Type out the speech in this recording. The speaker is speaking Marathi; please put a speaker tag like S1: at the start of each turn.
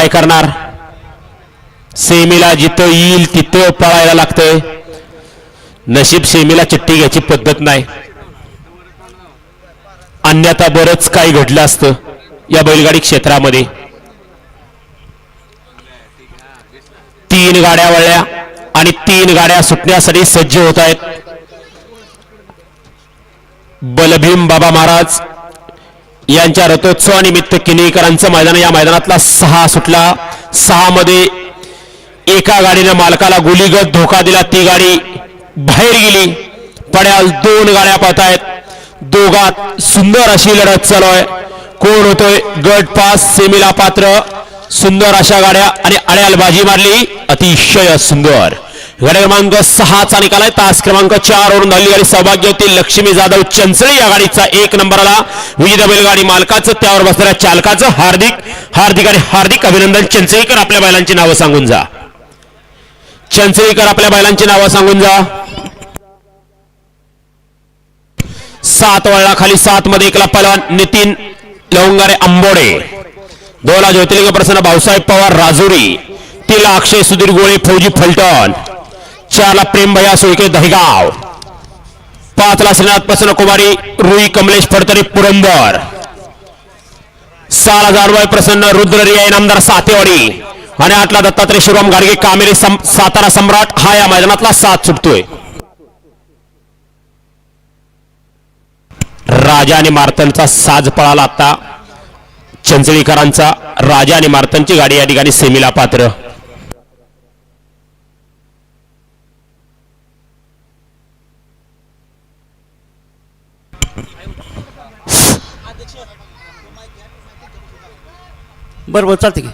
S1: काय करणार. सेमीला जिथं येईल तिथं पळायला लागतंय. नशीब सेमीला चिठ्ठी घ्यायची पद्धत नाही, अन्यथा बरंच काही घडलं असतं या बैलगाडी क्षेत्रामध्ये. 3 गाड्या वळल्या आणि 3 गाड्या सुटण्यासाठी सज्ज होत आहेत. बलभीम बाबा महाराज यांच्या रथोत्सवानिमित्त किनीकरांचं मैदान, या मैदानातला 6 सुटला. 6 मध्ये एका गाडीने मालकाला गुलीगत धोका दिला, ती गाडी बाहेर गेली. पड्याल 2 गाड्या पळतायत, दोघात सुंदर अशी लढत चालू आहे. कोण होतोय गट पास सेमीला पात्र. सुंदर अशा गाड्या आणि अड्याल बाजी मारली, अतिशय सुंदर. गाडी क्रमांक 6चा निकाल आहे. तास क्रमांक 4 वरून धावली गाडी सौभाग्यवती लक्ष्मी जाधव चंचळे या गाडीचा 1 नंबरला. विविध बैलगाडी मालकाचं त्यावर बसणाऱ्या चालकाचं हार्दिक अभिनंदन. चंचळीकर आपल्या बैलांची नावं सांगून जा. चंचळीकर आपल्या बैलांची नावं सांगून जा. 7 वळला खाली. 7 मध्ये एकला पहलवान नितीन लवंगारे आंबोडे. 2ला ज्योतिर्लिंग प्रसन्न भाऊसाहेब पवार राजुरी. 3ला अक्षय सुधीर गोळे फौजी फलटण. 4ला प्रेम भैया सोळके दहेगाव. 5ला श्रीनाथ प्रसन्न कुमारी रुई कमलेश फडतरे पुरंदर. 6ला जानबाई प्रसन्न रुद्ररिया इनामदार सातेवाडी. आणि 8ला दत्तात्रय शिवराम गाडगे कामेरी सातारा सम्राट. हा या मैदानातला 7 सुटतोय. राजा आणि मार्तनचा साज पळाला आता. चंचळीकरांचा राजा आणि मार्तनची गाडी या ठिकाणी सेमीला पात्र.
S2: बरोबर चालते की.